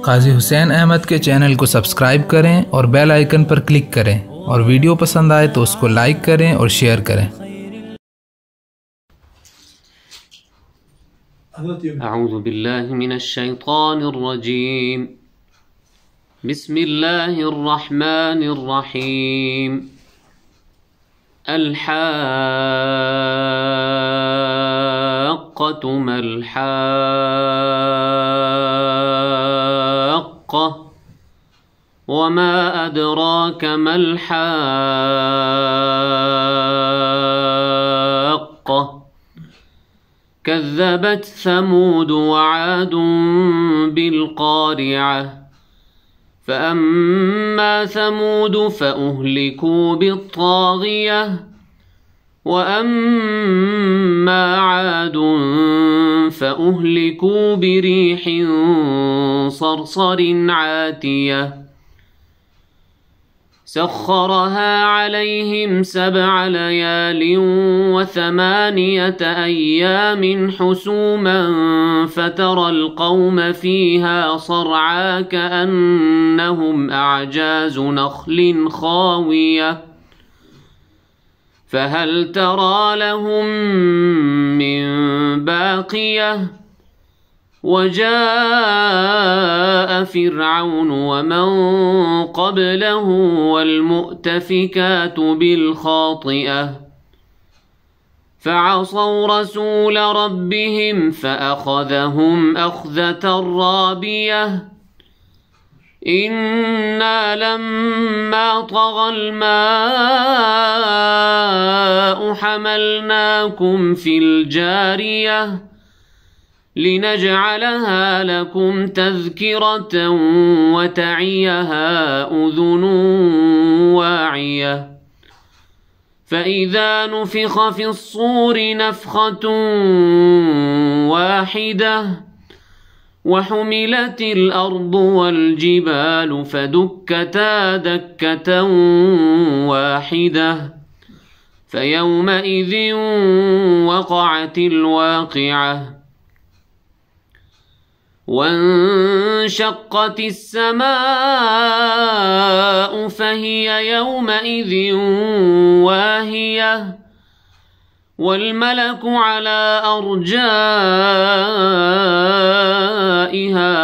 काजी हुसैन अहमद के चैनल को सब्सक्राइब करें और बेल आइकन पर क्लिक करें और वीडियो पसंद आए तो उसको लाइक करें और शेयर करें। अऊज़ु बिल्लाहि मिनश शैतानिर रजीम। बिस्मिल्लाहिर रहमानिर रहीम। अल-हाक़्क़तु मल-हाक़्क़ा वमा अदराक मल-हाक़्क़ा कज़्ज़बत समूद वआद बिल-क़ारिअह फ़अम्मा समूद फ़अहलिकू बित्ताग़ियह वअम्मा आद फ़अहलिकू बिरीहिन सरसरिन आतियह सख़्ख़रहा अलैहिम सबअ लयालिन वथमानियत अय्यामिन हुसूमन फ़तरल क़ौम फ़ीहा सरआ कअन्नहुम अअजाज़ु नख़्लिन ख़ावियह फ़हल तरा लहुम मिन बाक़ियह वजाअ फ़िरऔन वमन क़ब्लहु वल्मुअ्तफ़िकातु बिल्ख़ातिअह फ़अصوا रसूल रब्बिहिम फ़अख़ज़हुम अख़ज़तन राबियह इन्ना लम्मा तग़ल माउ हमलनाकुम फ़िल जारियह लिनजअलहा लकुम तज़किरतन वतअयहा उज़ुन वाइयह फ़इज़ा नुफ़िख़ फ़िस्सूर नफ़ख़तुन वाहिदह वहुमिलतिल अर्दु वल्जिबालु फ़दुक्कता दक्कतन वाहिदह फ़यौमइज़िन वक़अतिल वाक़िअह वंशक़्क़ति السماء فهي يومئذ واهية والملك على أرجائها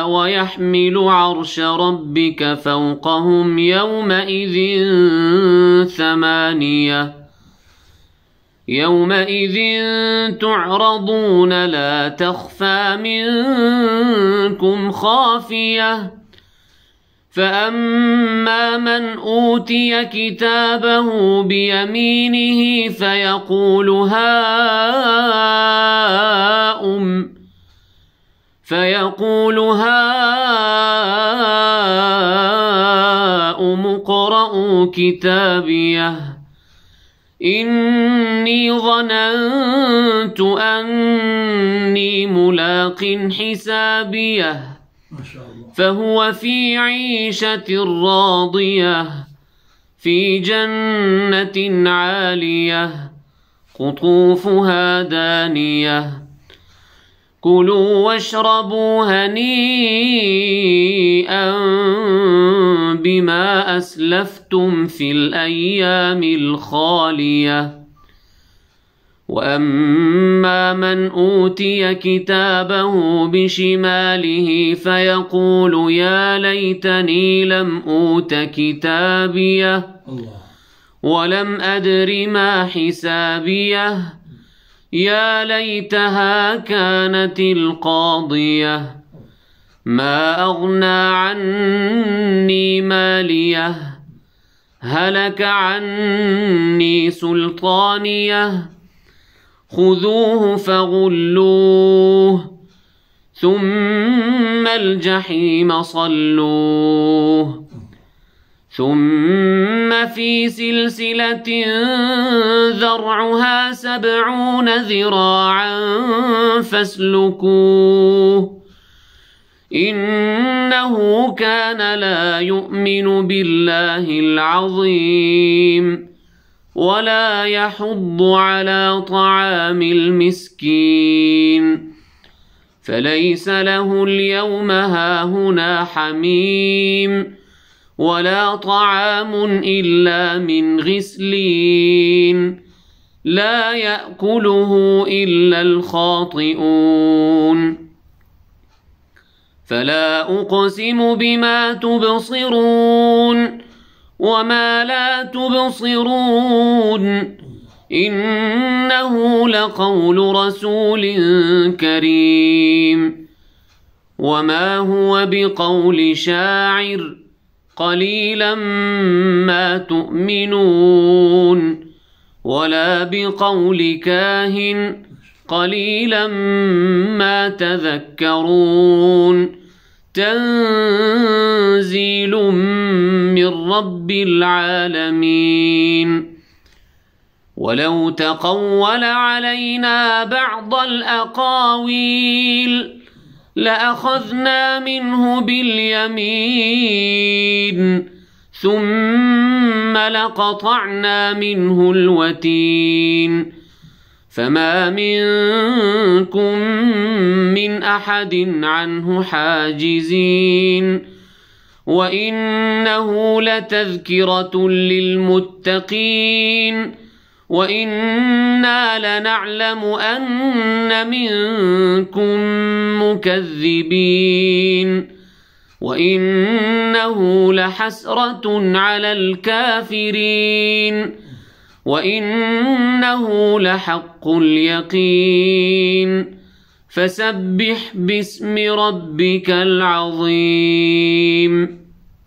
ويحمل عرش ربك فوقهم يومئذ ثمانية يومئذ تعرضون لا تخفى منكم خافية فأما من أوتي كتابه بيمينه فيقول هاؤم اقرءوا كتابيه إني ظننت أني ملاق حسابيه فهو في عيشة راضية في جنة عالية قطوفها دانية كلوا واشربوا هنيئا بما أسلفتم في الأيام الخالية وأما من أوتي كتابه بشماله فيقول يا ليتني لم أوت كتابيه ولم أدر ما حسابيه يا ليتها كانت القاضية ما أغنى عني ماليه هلك عني سلطانيه خذوه فغلوه ثم الجحيم صلوه ثم في سلسلة ذرعها 70 ذراعا فاسلكوه إنه كان لا يؤمن بالله العظيم ولا يحض على طعام المسكين فليس له اليوم هاهنا حميم ولا طعام إلا من غسلين لا يأكله إلا الخاطئون فلا أقسم بما تبصرون وما لا تبصرون إنه لقول رسول كريم وما هو بقول شاعر قليلا ما تؤمنون ولا بقول كاهن قليلا ما تذكرون تنزيل من رب العالمين ولو تقول علينا بعض الأقاويل لأخذنا منه باليمين ثم لقطعنا منه الوتين فما منكم من أحد عنه حاجزين وإنه لتذكرة للمتقين وإنا لنعلم أن منكم مكذبين وإنه لحسرة على الكافرين وإنه لحق اليقين فسبح باسم ربك العظيم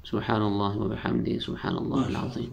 سبحان الله وبحمده سبحان الله العظيم